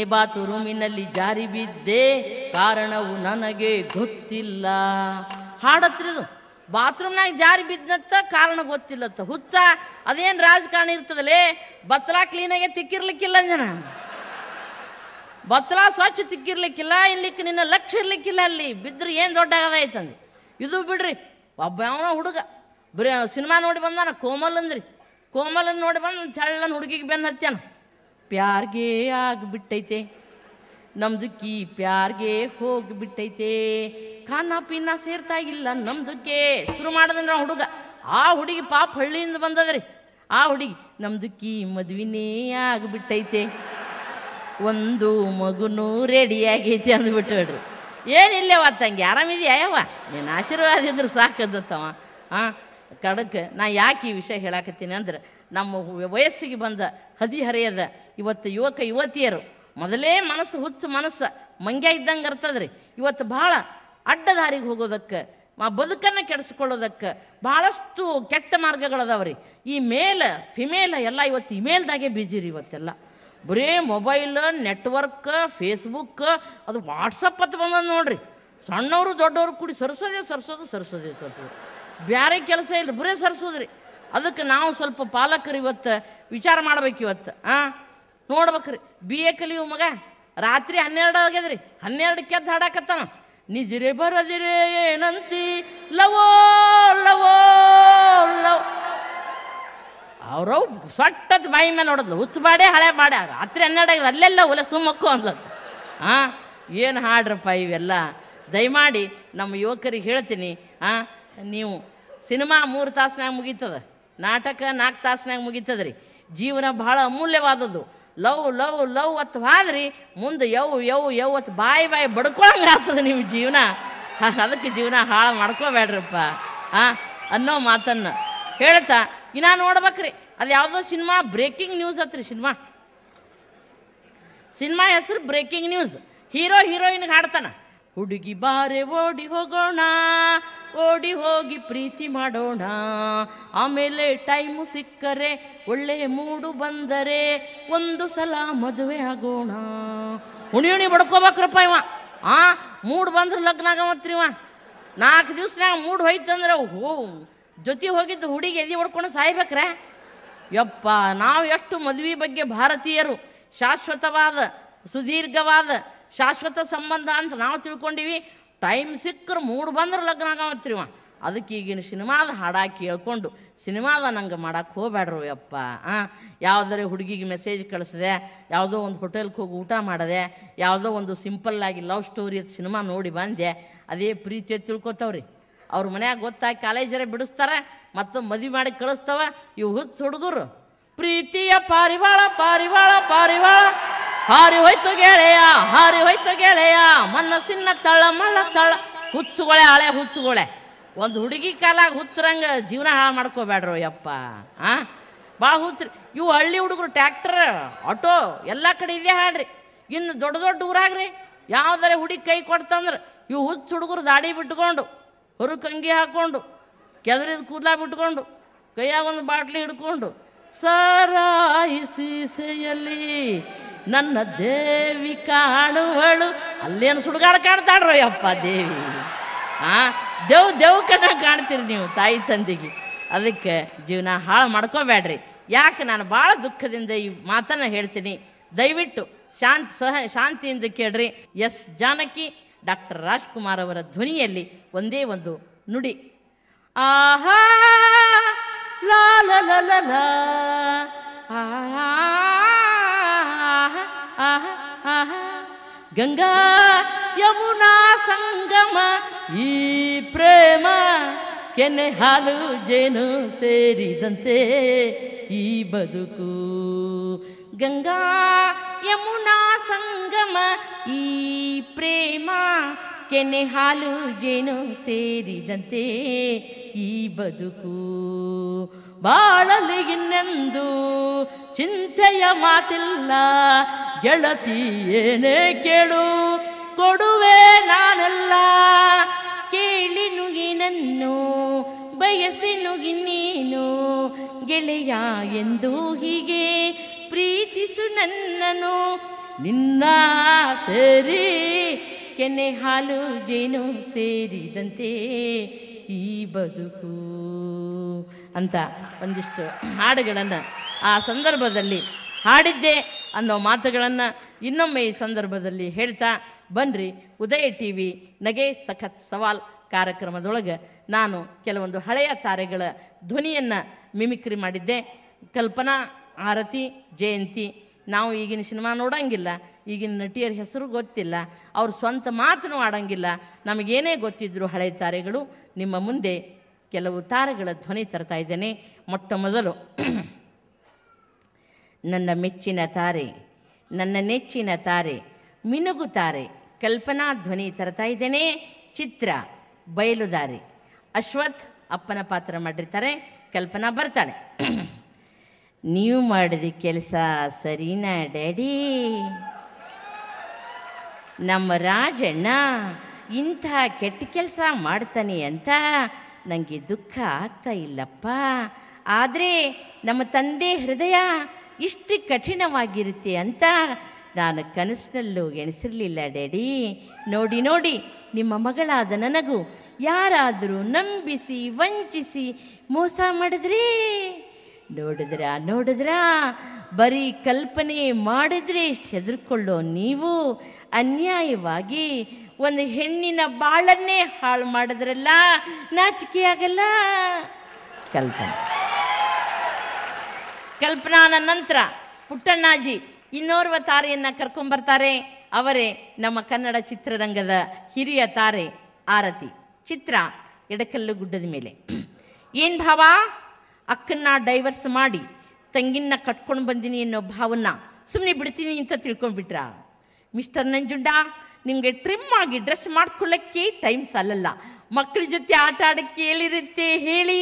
ನಿನ್ನೆ ಬಾತ್ರೂಮಿನಲ್ಲಿ ಜಾರಿ ಬಿದ್ದೆ, ಕಾರಣವು ನನಗೆ ಗೊತ್ತಿಲ್ಲ. ಹಾಡತ್ರಿದು. ಬಾತ್ರೂಮ್ನಾಗ ಜಾರಿ ಬಿದ್ದತ್ತ, ಕಾರಣ ಗೊತ್ತಿಲ್ಲತ್ತ. ಹುಚ್ಚ ಅದೇನು ರಾಜಕಾರಣ ಇರ್ತದಲ್ಲೇ, ಬತ್ತಲ ಕ್ಲೀನಾಗೆ ತಿಕ್ಕಿರ್ಲಿಕ್ಕಿಲ್ಲ ಜನ, ಬತ್ತಲ ಸ್ವಚ್ಛ ತಿಕ್ಕಿರ್ಲಿಕ್ಕಿಲ್ಲ, ಇಲ್ಲಿಕ್ಕೆ ನಿನ್ನ ಲಕ್ಷ್ಯ ಇರ್ಲಿಕ್ಕಿಲ್ಲ. ಅಲ್ಲಿ ಬಿದ್ದರೆ ಏನು ದೊಡ್ಡ ಆಗದಾಯ್ತಂದು. ಇದು ಬಿಡ್ರಿ, ಒಬ್ಬ ಅವನ ಹುಡುಗ ಬರೀ ಸಿನಿಮಾ ನೋಡಿ ಬಂದಾನ, ಕೋಮಲ್ ಅಂದ್ರಿ. ಕೋಮಲನ್ ನೋಡಿ ಬಂದು ಚಳ್ಳನ ಹುಡುಗಿಗೆ ಬೆನ್ನು ಹತ್ಯಾನ. ಪ್ಯಾರ್ಗೆ ಆಗಿಬಿಟ್ಟೈತೆ ನಮ್ದಕ್ಕಿ, ಪ್ಯಾರ್ಗೆ ಹೋಗಿಬಿಟ್ಟೈತೆ, ಖಾನ ಪೀನ ಸೇರ್ತಾ ಇಲ್ಲ ನಮ್ದಕ್ಕೆ. ಶುರು ಮಾಡಿದ್ರೆ ಹುಡುಗ, ಆ ಹುಡುಗಿ ಪಾಪ ಹಳ್ಳಿಯಿಂದ ಬಂದದ್ರಿ. ಆ ಹುಡುಗಿ ನಮ್ದಕ್ಕಿ ಮದುವೆನೇ ಆಗಿಬಿಟ್ಟೈತೆ, ಒಂದು ಮಗುನೂ ರೆಡಿಯಾಗೈತಿ ಅಂದ್ಬಿಟ್ಟು ಹೇಳ್ರಿ. ಏನಿಲ್ಲವ ತಂಗಿ, ಆರಾಮಿದೆಯಾ ಯವ್ವ, ನೀನು ಆಶೀರ್ವಾದ ಇದ್ರೆ ಸಾಕದತ್ತವ. ಕಡಕ್ಕೆ ನಾ ಯಾಕೆ ಈ ವಿಷಯ ಹೇಳಾಕತ್ತೀನಿ ಅಂದ್ರೆ, ನಮ್ಮ ವಯಸ್ಸಿಗೆ ಬಂದ ಹದಿಹರೆಯದ ಇವತ್ತು ಯುವಕ ಯುವತಿಯರು ಮೊದಲೇ ಮನಸ್ಸು ಹುಚ್ಚು ಮನಸ್ಸು ಮಂಗ್ಯ ಇದ್ದಂಗೆ ಇರ್ತದ್ರಿ. ಇವತ್ತು ಭಾಳ ಅಡ್ಡದಾರಿಗೆ ಹೋಗೋದಕ್ಕೆ, ಬದುಕನ್ನು ಕೆಡಿಸ್ಕೊಳ್ಳೋದಕ್ಕೆ ಭಾಳಷ್ಟು ಕೆಟ್ಟ ಮಾರ್ಗಗಳದಾವ್ರಿ. ಈ ಮೇಲ್ ಫಿಮೇಲ್ ಎಲ್ಲ ಇವತ್ತು ಇಮೇಲ್ದಾಗೆ ಬಿಜಿ ರೀ. ಇವತ್ತೆಲ್ಲ ಬರೀ ಮೊಬೈಲ್, ನೆಟ್ವರ್ಕ್, ಫೇಸ್ಬುಕ್, ಅದು ವಾಟ್ಸಪ್ ಅಂತ ಬಂದದ್ದು ನೋಡ್ರಿ. ಸಣ್ಣವರು ದೊಡ್ಡವರು ಕೂಡಿ ಸರಿಸೋದು ಬೇರೆ ಕೆಲಸ ಇಲ್ಲ, ಬರೀ ಸರಿಸೋದ್ರಿ. ಅದಕ್ಕೆ ನಾವು ಸ್ವಲ್ಪ ಪಾಲಕರು ಇವತ್ತು ವಿಚಾರ ಮಾಡ್ಬೇಕು. ಇವತ್ತು ನೋಡ್ಬೇಕ್ರಿ. BA ಕಲಿಯೋ ಮಗ ರಾತ್ರಿ 12 ಆಗ್ಯದ್ರಿ, 12ಕ್ಕೆ ಎದ್ದು ಹಾಡಾಕತ್ತಾನ. ನಿಜಿರೆ ಬರದಿರೆ ಏನಂತಿ ಲವೋ ಲವೋ ಲವ್. ಅವ್ರವ್ ಸೊಟ್ಟದ ಬಾಯಿ ಮೇಲೆ ನೋಡೋದು, ಹುಚ್ಚು ಬಾಡೆ ಹಳೆ ಬಾಡೆ. ರಾತ್ರಿ 12 ಆಗ್ಯದ, ಅಲ್ಲೆಲ್ಲ ಒಲೆ ಸುಮ್ಮಕ್ಕು ಅಂದ್ಲತ್ತ. ಏನು ಹಾಡ್ರಪ್ಪ ಇವೆಲ್ಲ. ದಯಮಾಡಿ ನಮ್ಮ ಯುವಕರಿಗೆ ಹೇಳ್ತೀನಿ, ನೀವು ಸಿನಿಮಾ 3 ತಾಸಿನಾಗ ಮುಗೀತದ, ನಾಟಕ 4 ತಾಸಿನಾಗ ಮುಗೀತದ್ರಿ. ಜೀವನ ಭಾಳ ಅಮೂಲ್ಯವಾದದ್ದು. ಲವ್ ಲವ್ ಲವ್ ಅತ್ತು ಹಾದ್ರಿ ಮುಂದೆ ಯವ್ ಅತ್ತು ಬಾಯಿ ಬಡ್ಕೊಳಂಗೆ ಆಗ್ತದೆ ನಿಮ್ಮ ಜೀವನ. ಅದಕ್ಕೆ ಜೀವನ ಹಾಳು ಮಾಡ್ಕೋಬೇಡ್ರಪ್ಪ ಅನ್ನೋ ಮಾತನ್ನು ಹೇಳ್ತಾ ಇನ್ನ ನೋಡ್ಬೇಕ್ರಿ. ಅದು ಯಾವುದೋ ಸಿನಿಮಾ ಬ್ರೇಕಿಂಗ್ ನ್ಯೂಸ್ ಹತ್ರಿ. ಸಿನಿಮಾ ಹೆಸರು ಬ್ರೇಕಿಂಗ್ ನ್ಯೂಸ್. ಹೀರೋಯಿನ್ಗೆ ಹಾಡ್ತಾನ, ಹುಡುಗಿ ಬಾರೆ ಓಡಿ ಹೋಗೋಣ, ಓಡಿ ಹೋಗಿ ಪ್ರೀತಿ ಮಾಡೋಣ, ಆಮೇಲೆ ಟೈಮು ಸಿಕ್ಕರೆ ಒಳ್ಳೆ ಮೂಡು ಬಂದರೆ ಒಂದು ಸಲ ಮದುವೆ ಆಗೋಣ. ಉಣಿ ಬಡ್ಕೋಬೇಕ್ರಪ್ಪ ಇವ. ಮೂಡು ಬಂದ್ರೆ ಲಗ್ನ ಆಗಮತ್ರಿ ಇವ. 4 ದಿವ್ಸನಾಗ ಮೂಡು ಹೋಯ್ತಂದ್ರೆ ಜೊತೆ ಹೋಗಿದ್ದು ಹುಡುಗಿ ಎದೆ ಹೊಡ್ಕೊಂಡು ಸಾಯ್ಬೇಕ್ರೆ. ಯಪ್ಪ, ನಾವು ಎಷ್ಟು ಮದುವೆ ಬಗ್ಗೆ ಭಾರತೀಯರು ಶಾಶ್ವತವಾದ ಸುದೀರ್ಘವಾದ ಶಾಶ್ವತ ಸಂಬಂಧ ಅಂತ ನಾವು ತಿಳ್ಕೊಂಡಿವಿ. ಟೈಮ್ ಸಿಕ್ಕರೆ ಮೂಡು ಬಂದ್ರೆ ಲಗ್ನ ಆಗಮತ್ರಿವ. ಅದಕ್ಕೆ ಈಗಿನ ಸಿನಿಮಾದ ಹಾಡಾಕಿ ಕೇಳ್ಕೊಂಡು ಸಿನಿಮಾದ ನಂಗೆ ಮಾಡಕ್ಕೆ ಹೋಗ್ಬೇಡ್ರು ಯಪ್ಪ. ಯಾವುದಾರೆ ಹುಡುಗಿಗೆ ಮೆಸೇಜ್ ಕಳಿಸಿದೆ, ಯಾವುದೋ ಒಂದು ಹೋಟೆಲ್ಗೆ ಹೋಗಿ ಊಟ ಮಾಡಿದೆ, ಯಾವುದೋ ಒಂದು ಸಿಂಪಲ್ಲಾಗಿ ಲವ್ ಸ್ಟೋರಿ ಅಂತ ಸಿನಿಮಾ ನೋಡಿ ಬಂದೆ, ಅದೇ ಪ್ರೀತಿ ತಿಳ್ಕೊತಾವ್ರಿ. ಅವ್ರ ಮನ್ಯಾಗ ಗೊತ್ತಾಗಿ ಕಾಲೇಜರೇ ಬಿಡಿಸ್ತಾರೆ, ಮತ್ತು ಮದುವೆ ಮಾಡಿ ಕಳಿಸ್ತಾವ. ಇವು ಹುಚ್ಚು ಹುಡುಗರು ಪ್ರೀತಿಯ ಪಾರಿವಾಳ ಪಾರಿವಾಳ ಪಾರಿವಾಳ ಹಾರಿ ಹೋಯ್ತು ಗೆಳೆಯ ಮನಸ್ಸಿನ ತಳ ಮಳ ತಳ. ಹುಚ್ಚುಗಳೇ, ಹಳೆ ಹುಚ್ಚುಗಳೇ. ಒಂದು ಹುಡುಗಿ ಕಾಲಾಗ ಹುಚ್ಚರಂಗೆ ಜೀವನ ಹಾಳು ಮಾಡ್ಕೋಬೇಡ್ರು ಯಪ್ಪ. ಭಾಳ ಹುಚ್ಚು ಇವು ಹಳ್ಳಿ ಹುಡುಗರು. ಟ್ಯಾಕ್ಟರ್, ಆಟೋ ಎಲ್ಲ ಕಡೆ ಇದೇ ಹಾಡ್ರಿ. ಇನ್ನು ದೊಡ್ಡ ದೊಡ್ಡ ಊರಾಗ್ರಿ ಯಾವುದಾರೆ ಹುಡುಗಿ ಕೈ ಕೊಡ್ತಂದ್ರೆ ಇವು ಹುಚ್ಚು ಹುಡುಗರು ದಾಡಿ ಬಿಟ್ಕೊಂಡು, ಹೊರಗೆ ಕಂಗಿ ಹಾಕ್ಕೊಂಡು, ಕೆದರಿದ ಕೂದಲ ಬಿಟ್ಕೊಂಡು, ಕೈಯಾಗ ಒಂದು ಬಾಟ್ಲಿ ಹಿಡ್ಕೊಂಡು, ಸಾರಾಯಿ ಸೀಸೆಯಲ್ಲಿ ನನ್ನ ದೇವಿ ಕಾಣುವಳು. ಅಲ್ಲೇನು ಸುಡುಗಾಡು ಕಾಣ್ತಾಡ್ರೋ ಯಪ್ಪ ದೇವಿ. ದೇವ್ ಕಣ್ಣ ಕಾಣ್ತೀರಿ ನೀವು ತಾಯಿ ತಂದೆಗೆ. ಅದಕ್ಕೆ ಜೀವನ ಹಾಳು ಮಾಡ್ಕೋಬೇಡ್ರಿ. ಯಾಕೆ ನಾನು ಭಾಳ ದುಃಖದಿಂದ ಈ ಮಾತನ್ನು ಹೇಳ್ತೀನಿ. ದಯವಿಟ್ಟು ಶಾಂತಿಯಿಂದ ಕೇಳ್ರಿ. ಎಸ್ ಜಾನಕಿ, ಡಾಕ್ಟರ್ ರಾಜ್ಕುಮಾರ್ ಅವರ ಧ್ವನಿಯಲ್ಲಿ ಒಂದೇ ಒಂದು ನುಡಿ. ಆಹಾ ಲಾ ಲ ಲ ಲ ಲ ಗಂಗಾ ಯಮುನಾ ಸಂಗಮ ಈ ಪ್ರೇಮ ಕೆನೆ ಹಾಲು ಜೇನು ಸೇರಿದಂತೆ ಈ ಬದುಕು. ಗಂಗಾ ಯಮುನಾ ಸಂಗಮ ಈ ಪ್ರೇಮ ಕೆನೆ ಹಾಲು ಜೇನು ಸೇರಿದಂತೆ ಈ ಬದುಕು. ಬಾಳಲಿ ಇನ್ನೆಂದು ಚಿಂತೆಯ ಮಾತಿಲ್ಲ, ಗೆಳತಿ ಏನೇ ಕೇಳು ಕೊಡುವೆ ನಾನೆಲ್ಲ. ಕೇಳಿ ನುಗಿನನ್ನು ಬಯಸಿ ನುಗಿ ನೀನು ಗೆಳೆಯ ಎಂದು ಹೀಗೆ ಪ್ರೀತಿಸು ನನ್ನನು ನಿನ್ನ ಸೇರಿ ಕೆನೆ ಹಾಲು ಜೇನು ಸೇರಿದಂತೆ ಈ ಬದುಕು ಅಂತ ಒಂದಿಷ್ಟು ಹಾಡುಗಳನ್ನು ಆ ಸಂದರ್ಭದಲ್ಲಿ ಹಾಡಿದ್ದೆ ಅನ್ನೋ ಮಾತುಗಳನ್ನು ಇನ್ನೊಮ್ಮೆ ಈ ಸಂದರ್ಭದಲ್ಲಿ ಹೇಳ್ತಾ ಬನ್ರಿ. ಉದಯ ಟಿ ವಿ ನಗೆ ಸಖತ್ ಸವಾಲ್ ಕಾರ್ಯಕ್ರಮದೊಳಗೆ ನಾನು ಕೆಲವೊಂದು ಹಳೆಯ ತಾರೆಗಳ ಧ್ವನಿಯನ್ನು ಮಿಮಿಕ್ರಿ ಮಾಡಿದ್ದೆ. ಕಲ್ಪನಾ, ಆರತಿ, ಜಯಂತಿ. ನಾವು ಈಗಿನ ಸಿನಿಮಾ ನೋಡೋಂಗಿಲ್ಲ, ಈಗಿನ ನಟಿಯರ ಹೆಸರು ಗೊತ್ತಿಲ್ಲ, ಅವ್ರ ಸ್ವಂತ ಮಾತನ್ನು ಆಡೋಂಗಿಲ್ಲ. ನಮಗೇನೇ ಗೊತ್ತಿದ್ದರೂ ಹಳೆ ತಾರೆಗಳು ನಿಮ್ಮ ಮುಂದೆ ಕೆಲವು ತಾರೆಗಳ ಧ್ವನಿ ತರ್ತಾ ಇದ್ದೇನೆ. ಮೊಟ್ಟ ಮೊದಲು ನನ್ನ ಮೆಚ್ಚಿನ ತಾರೆ, ನನ್ನ ನೆಚ್ಚಿನ ತಾರೆ, ಮಿನುಗು ತಾರೆ ಕಲ್ಪನಾ ಧ್ವನಿ ತರ್ತಾ ಇದ್ದೇನೆ. ಚಿತ್ರ ಬಯಲುದಾರಿ. ಅಶ್ವಥ್ ಅಪ್ಪನ ಪಾತ್ರ ಮಾಡಿರ್ತಾರೆ, ಕಲ್ಪನಾ ಬರ್ತಾಳೆ. ನೀವು ಮಾಡಿದ ಕೆಲಸ ಸರಿನಾ ಡ್ಯಾಡಿ? ನಮ್ಮ ರಾಜಣ್ಣ ಇಂಥ ಕೆಟ್ಟ ಕೆಲಸ ಮಾಡ್ತಾನೆ ಅಂತ ನನಗೆ ದುಃಖ ಆಗ್ತಾ ಇಲ್ಲಪ್ಪ. ಆದರೆ ನಮ್ಮ ತಂದೆ ಹೃದಯ ಇಷ್ಟು ಕಠಿಣವಾಗಿರುತ್ತೆ ಅಂತ ನಾನು ಕನಸಿನಲ್ಲೂ ಎಣಿಸಿರಲಿಲ್ಲ ಡ್ಯಾಡಿ. ನೋಡಿ ನೋಡಿ, ನಿಮ್ಮ ಮಗಳಾದ ನನಗೂ ಯಾರಾದರೂ ನಂಬಿಸಿ ವಂಚಿಸಿ ಮೋಸ ಮಾಡಿದ್ರೇ? ನೋಡಿದ್ರಾ ಬರೀ ಕಲ್ಪನೆ ಮಾಡಿದ್ರೆ ಇಷ್ಟು ಹೆದರ್ಕೊಳ್ಳೋ ನೀವು ಅನ್ಯಾಯವಾಗಿ ಒಂದು ಹೆಣ್ಣಿನ ಬಾಳನ್ನೇ ಹಾಳು ಮಾಡಿದ್ರಲ್ಲ, ನಾಚಿಕೆಯಾಗಲ್ಲ? ಕಲ್ಪನಾನ ನಂತರ ಪುಟ್ಟಣ್ಣಾಜಿ ಇನ್ನೋರ್ವ ತಾರೆಯನ್ನು ಕರ್ಕೊಂಬರ್ತಾರೆ. ಅವರೇ ನಮ್ಮ ಕನ್ನಡ ಚಿತ್ರರಂಗದ ಹಿರಿಯ ತಾರೆ ಆರತಿ. ಚಿತ್ರ ಎಡಕಲ್ಲು ಗುಡ್ಡದ ಮೇಲೆ. ಏನು ಭಾವ, ಅಕ್ಕನ್ನ ಡೈವರ್ಸ್ ಮಾಡಿ ತಂಗಿನ ಕಟ್ಕೊಂಡು ಬಂದೀನಿ ಅನ್ನೋ ಭಾವನ್ನ ಸುಮ್ಮನೆ ಬಿಡ್ತೀನಿ ಅಂತ ತಿಳ್ಕೊಂಡ್ಬಿಟ್ರ? ಮಿಸ್ಟರ್ ನಂಜುಂಡ, ನಿಮಗೆ ಟ್ರಿಮ್ ಆಗಿ ಡ್ರೆಸ್ ಮಾಡ್ಕೊಳ್ಳೋಕ್ಕೆ ಟೈಮ್ ಸಾಲಲ್ಲ, ಮಕ್ಕಳ ಜೊತೆ ಆಟ ಆಡೋಕ್ಕೆ ಎಲ್ಲಿರುತ್ತೆ ಹೇಳಿ?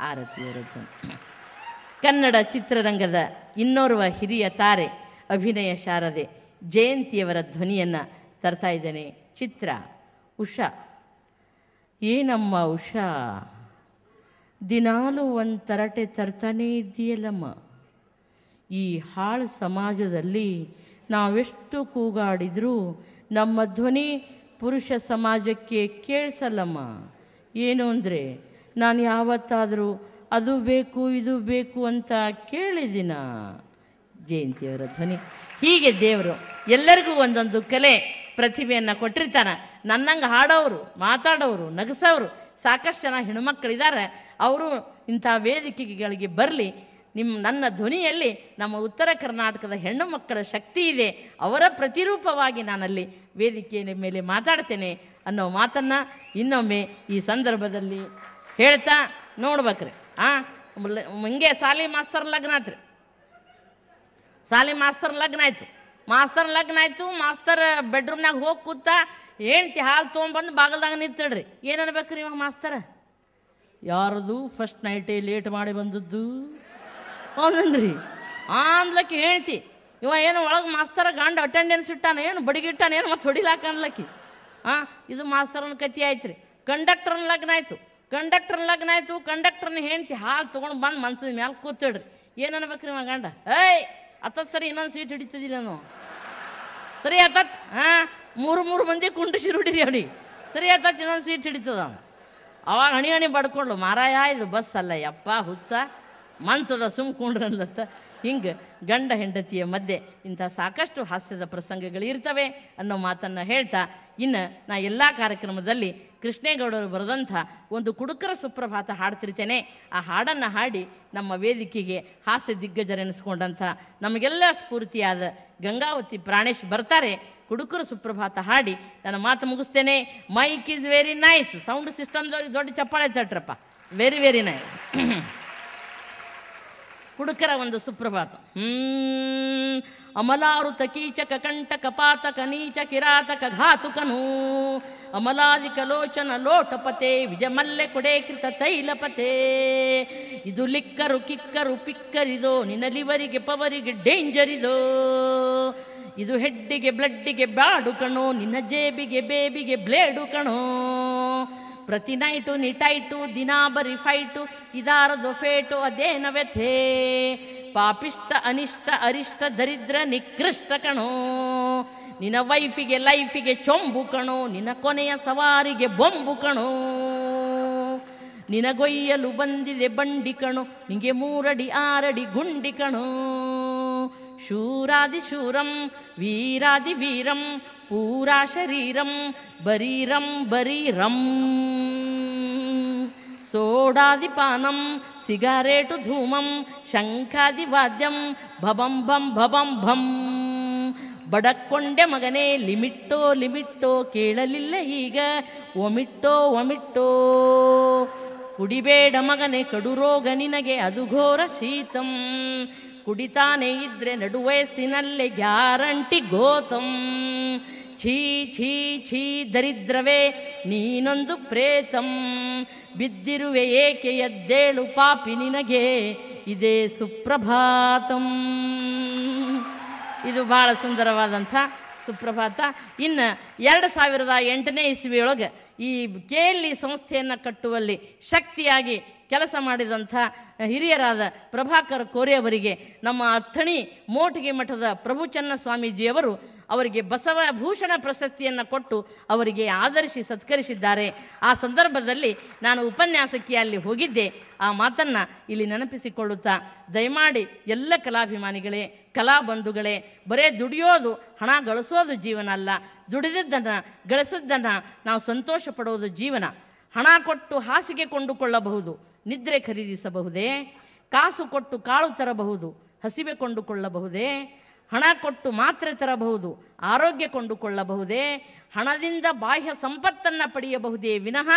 ಆರತಿಯವರದ್ದು. ಕನ್ನಡ ಚಿತ್ರರಂಗದ ಇನ್ನೋರ್ವ ಹಿರಿಯ ತಾರೆ ಅಭಿನಯ ಶಾರದೆ ಜಯಂತಿಯವರ ಧ್ವನಿಯನ್ನು ತರ್ತಾ ಇದ್ದೇನೆ. ಚಿತ್ರ ಉಷಾ. ಏನಮ್ಮ ಉಷಾ, ದಿನಾಲೂ ಒಂದು ತರಟೆ ತರ್ತಾನೇ ಇದ್ದೀಯಲ್ಲಮ್ಮ. ಈ ಹಾಳು ಸಮಾಜದಲ್ಲಿ ನಾವೆಷ್ಟು ಕೂಗಾಡಿದರೂ ನಮ್ಮ ಧ್ವನಿ ಪುರುಷ ಸಮಾಜಕ್ಕೆ ಕೇಳಿಸಲ್ಲಮ್ಮ. ಏನು ಅಂದರೆ, ನಾನು ಯಾವತ್ತಾದರೂ ಅದು ಬೇಕು ಇದು ಬೇಕು ಅಂತ ಕೇಳಿದಿನ? ಜಯಂತಿಯವರ ಧ್ವನಿ. ಹೀಗೆ ದೇವರು ಎಲ್ಲರಿಗೂ ಒಂದೊಂದು ಕಲೆ ಪ್ರತಿಭೆಯನ್ನು ಕೊಟ್ಟಿರ್ತಾನೆ. ನನ್ನಂಗೆ ಹಾಡೋರು, ಮಾತಾಡೋರು, ನಗಿಸೋರು ಸಾಕಷ್ಟು ಜನ ಹೆಣ್ಮಕ್ಳಿದ್ದಾರೆ. ಅವರು ಇಂಥ ವೇದಿಕೆಗಳಿಗೆ ಬರಲಿ. ನನ್ನ ಧ್ವನಿಯಲ್ಲಿ ನಮ್ಮ ಉತ್ತರ ಕರ್ನಾಟಕದ ಹೆಣ್ಣು ಮಕ್ಕಳ ಶಕ್ತಿ ಇದೆ, ಅವರ ಪ್ರತಿರೂಪವಾಗಿ ನಾನಲ್ಲಿ ವೇದಿಕೆಯ ಮೇಲೆ ಮಾತಾಡ್ತೇನೆ ಅನ್ನೋ ಮಾತನ್ನು ಇನ್ನೊಮ್ಮೆ ಈ ಸಂದರ್ಭದಲ್ಲಿ ಹೇಳ್ತಾ ನೋಡ್ಬೇಕ್ರಿ. ಹಿಂಗೆ ಶಾಲೆ ಮಾಸ್ತರ್ ಲಗ್ನ ಆಯ್ತು ರೀ. ಶಾಲೆ ಮಾಸ್ತರ್ ಲಗ್ನ ಆಯಿತು. ಮಾಸ್ತರ್ ಬೆಡ್ರೂಮ್ನಾಗ ಹೋಗಿ ಕೂತ ಹೆಂಡ್ತಿ ಹಾಲು ತೊಗೊಂಬಂದು ಬಾಗಲ್ದಾಗ ನಿಂತಿಡ್ರಿ. ಏನು ಅನ್ಬೇಕ್ರಿ ಇವಾಗ ಮಾಸ್ತರ? ಯಾರದು ಫಸ್ಟ್ ನೈಟೇ ಲೇಟ್ ಮಾಡಿ ಬಂದದ್ದು ಅವನನ್ರಿ ಆನ್ಲಕ್ಕಿ ಹೇಳ್ತಿ. ಇವ ಏನು ಒಳಗೆ ಮಾಸ್ತರ ಗಂಡ ಅಟೆಂಡೆನ್ಸ್ ಇಟ್ಟಾನ, ಏನು ಬಡಿಗಿಟ್ಟಾನ, ಏನು ಮತ್ತೆ ಹೊಡಿಲಾಕ ಅನ್ಲಕ್ಕಿ. ಇದು ಮಾಸ್ತರನ ಕತಿ ಆಯ್ತು ರೀ. ಕಂಡಕ್ಟರ್ನ ಲಗ್ನ ಆಯಿತು. ಕಂಡಕ್ಟರ್ನ ಹೆಂಡ್ತಿ ಹಾಲು ತೊಗೊಂಡು ಬಂದು ಮನ್ಸಿನ ಮ್ಯಾಲೆ ಕೂತಿಡ್ರಿ. ಏನು ಅನ್ಬೇಕ್ರಿ ಇವ ಗಂಡ? ಏಯ್ ಅತ್ತತ್ ಸರಿ, ಇನ್ನೊಂದು ಸೀಟ್ ಹಿಡಿತದಿಲ್ಲ ನಾವು ಸರಿ ಆತತ್. ಮೂರು ಮಂದಿ ಕುಂಡ್ರಿಸಿ ರೂಢಿರಿ ಅವನಿಗೆ. ಸರಿ ಆತತ್, ಇನ್ನೊಂದು ಸೀಟ್ ಹಿಡಿತದ. ಅವಾಗ ಹಣಿ ಬಡ್ಕೊಂಡು, ಮಾರಾಯ ಇದು ಬಸ್ ಅಲ್ಲ ಯಪ್ಪ ಹುಚ್ಚ, ಮಂಚದ ಸುಮ್ಕೊಂಡ್ರಲ್ಲತ್ತ. ಹಿಂಗೆ ಗಂಡ ಹೆಂಡತಿಯ ಮಧ್ಯೆ ಇಂಥ ಸಾಕಷ್ಟು ಹಾಸ್ಯದ ಪ್ರಸಂಗಗಳು ಇರ್ತವೆ ಅನ್ನೋ ಮಾತನ್ನು ಹೇಳ್ತಾ, ಇನ್ನು ನಾ ಎಲ್ಲ ಕಾರ್ಯಕ್ರಮದಲ್ಲಿ ಕೃಷ್ಣೇಗೌಡರು ಬರೆದಂಥ ಒಂದು ಕುಡುಕರ ಸುಪ್ರಭಾತ ಹಾಡ್ತಿರ್ತೇನೆ. ಆ ಹಾಡನ್ನು ಹಾಡಿ ನಮ್ಮ ವೇದಿಕೆಗೆ ಹಾಸ್ಯ ದಿಗ್ಗಜರೆನಿಸ್ಕೊಂಡಂಥ ನಮಗೆಲ್ಲ ಸ್ಫೂರ್ತಿಯಾದ ಗಂಗಾವತಿ ಪ್ರಾಣೇಶ್ ಬರ್ತಾರೆ. ಕುಡುಕರ ಸುಪ್ರಭಾತ ಹಾಡಿ ನನ್ನ ಮಾತು ಮುಗಿಸ್ತೇನೆ. Mic is very nice. Sound ಸಿಸ್ಟಮ್ದವ್ರಿಗೆ ದೊಡ್ಡ ಚಪ್ಪಾಳೆ ತಟ್ರಪ್ಪ. Very very nice. ಕುಡುಕರ ಒಂದು ಸುಪ್ರಭಾತ. ಅಮಲಾರುತ ಕೀಚಕ ಕಂಟಕ ಪಾತಕ ನೀಚ ಕಿರಾತಕ ಘಾತುಕನು ಅಮಲಾದಿ ಕಲೋಚನ ಲೋಟಪತೆ ವಿಜಮಲ್ಲೆ ಕೊಡೆ ಕೃತ ತೈಲಪತೆ. ಇದು ಲಿಕ್ಕರು ಕಿಕ್ಕರು ಪಿಕ್ಕರಿದೋ ನಿನ್ನಲಿವರಿಗೆ ಪವರಿಗೆ ಡೇಂಜರ್ ಇದೋ. ಇದು ಹೆಡ್ಡಿಗೆ ಬ್ಲಡ್ಡಿಗೆ ಬ್ಯಾಡು ಕಣೋ, ನಿನ್ನ ಜೇಬಿಗೆ ಬೇಬಿಗೆ ಬ್ಲೇಡು ಕಣೋ. ಪ್ರತಿ ನೈಟು ನಿಟೈಟು ದಿನಾ ಬರಿ ಫೈಟು, ಇದಾರದು ಫೇಟು ಅದೇನ ವ್ಯಥೆ. ಪಾಪಿಷ್ಟ ಅನಿಷ್ಟ ಅರಿಷ್ಟ ದರಿದ್ರ ನಿಕೃಷ್ಟ ಕಣೋ. ನಿನ್ನ ವೈಫಿಗೆ ಲೈಫಿಗೆ ಚೊಂಬು ಕಣೋ, ನಿನ್ನ ಕೊನೆಯ ಸವಾರಿಗೆ ಬೊಂಬು ಕಣೋ. ನಿನಗೊಯ್ಯಲು ಬಂದಿದೆ ಬಂಡಿ ಕಣೋ, ನಿಂಗೆ 3 ಅಡಿ 6 ಅಡಿ ಗುಂಡಿ ಕಣೋ. ಶೂರಾದಿ ಶೂರಂ ವೀರಾದಿ ವೀರಂ ಪೂರಾ ಶರೀರಂ ಬರೀರಂ ಬರೀರಂ. ಸೋಡಾದಿ ಪಾನಂ ಸಿಗಾರೇಟು ಧೂಮಂ ಶಂಖಾದಿ ವಾದ್ಯಂ ಭಬಂ ಭಂ ಭಬಂ ಭಂ. ಬಡಕೊಂಡೆ ಮಗನೇ ಲಿಮಿಟ್ಟೋ ಲಿಮಿಟ್ಟೋ ಕೇಳಲಿಲ್ಲ ಈಗ ಒಮಿಟ್ಟೋ ಒಮಿಟ್ಟೋ. ಕುಡಿಬೇಡ ಮಗನೇ ಕಡು ರೋಗ ನಿನಗೆ ಅದು ಘೋರ ಶೀತಂ. ಕುಡಿತಾನೆ ಇದ್ರೆ ನಡುವಯಸ್ಸಿನಲ್ಲೇ ಗ್ಯಾರಂಟಿ ಗೋತಂ. ಛೀ ಛೀ ಛೀ ದರಿದ್ರವೇ ನೀನೊಂದು ಪ್ರೇತಂ. ಬಿದ್ದಿರುವೆ ಏಕೆ ಎದ್ದೇಳು ಪಾಪಿ ನಿನಗೆ ಇದೇ ಸುಪ್ರಭಾತಂ. ಇದು ಭಾಳ ಸುಂದರವಾದಂಥ ಸುಪ್ರಭಾತ. ಇನ್ನು 2008ನೇ ಇಸ್ವಿಯೊಳಗೆ ಈ KLE ಸಂಸ್ಥೆಯನ್ನು ಕಟ್ಟುವಲ್ಲಿ ಶಕ್ತಿಯಾಗಿ ಕೆಲಸ ಮಾಡಿದಂಥ ಹಿರಿಯರಾದ ಪ್ರಭಾಕರ್ ಕೋರೆ ಅವರಿಗೆ ನಮ್ಮ ಅಥಣಿ ಮೋಟಗಿ ಮಠದ ಪ್ರಭುಚನ್ನ ಸ್ವಾಮೀಜಿಯವರು ಅವರಿಗೆ ಬಸವಭೂಷಣ ಪ್ರಶಸ್ತಿಯನ್ನು ಕೊಟ್ಟು ಅವರಿಗೆ ಆದರಿಸಿ ಸತ್ಕರಿಸಿದ್ದಾರೆ. ಆ ಸಂದರ್ಭದಲ್ಲಿ ನಾನು ಉಪನ್ಯಾಸಕ್ಕೆ ಅಲ್ಲಿ ಹೋಗಿದ್ದೆ. ಆ ಮಾತನ್ನು ಇಲ್ಲಿ ನೆನಪಿಸಿಕೊಳ್ಳುತ್ತಾ, ದಯಮಾಡಿ ಎಲ್ಲ ಕಲಾಭಿಮಾನಿಗಳೇ, ಕಲಾ ಬಂಧುಗಳೇ, ಬರೇ ದುಡಿಯೋದು ಹಣ ಗಳಿಸೋದು ಜೀವನ ಅಲ್ಲ. ದುಡಿದಿದ್ದನ್ನು ಗಳಿಸಿದ್ದನ್ನು ನಾವು ಸಂತೋಷ ಪಡೋದು ಜೀವನ. ಹಣ ಕೊಟ್ಟು ಹಾಸಿಗೆ ಕೊಂಡುಕೊಳ್ಳಬಹುದು, ನಿದ್ರೆ ಖರೀದಿಸಬಹುದೇ? ಕಾಸು ಕೊಟ್ಟು ಕಾಳು ತರಬಹುದು, ಹಸಿವೆ ಕೊಂಡುಕೊಳ್ಳಬಹುದೇ? ಹಣ ಕೊಟ್ಟು ಮಾತ್ರೆ ತರಬಹುದು, ಆರೋಗ್ಯ ಕೊಂಡುಕೊಳ್ಳಬಹುದೇ? ಹಣದಿಂದ ಬಾಹ್ಯ ಸಂಪತ್ತನ್ನು ಪಡೆಯಬಹುದೇ ವಿನಃ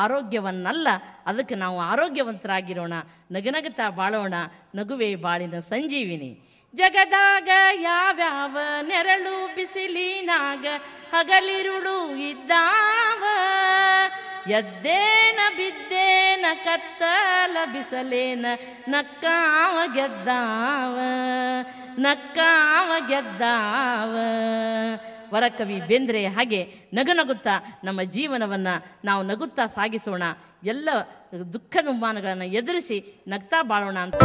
ಆರೋಗ್ಯವನ್ನಲ್ಲ. ಅದಕ್ಕೆ ನಾವು ಆರೋಗ್ಯವಂತರಾಗಿರೋಣ, ನಗನಗುತ್ತಾ ಬಾಳೋಣ. ನಗುವೆ ಬಾಳಿನ ಸಂಜೀವಿನಿ. ಜಗದಾಗ ಯಾವ್ಯಾವ ನೆರಳು ಬಿಸಿಲಿನಾಗ ಹಗಲಿರುಳು ಇದ್ದಾವ. ಎದ್ದೇನ ಬಿದ್ದೇನ ಕತ್ತಲ ಬಿಸಲೇನ ನಕ್ಕಾವ ಗೆದ್ದಾವ ನಕ್ಕಾವ ಗೆದ್ದಾವ. ವರಕವಿ ಬೇಂದ್ರೆ ಹಾಗೆ ನಗುತ್ತಾ ನಮ್ಮ ಜೀವನವನ್ನು ನಾವು ನಗುತ್ತಾ ಸಾಗಿಸೋಣ. ಎಲ್ಲ ದುಃಖ ದುಮ್ಮಾನಗಳನ್ನು ಎದುರಿಸಿ ನಗ್ತಾ ಬಾಳೋಣ ಅಂತ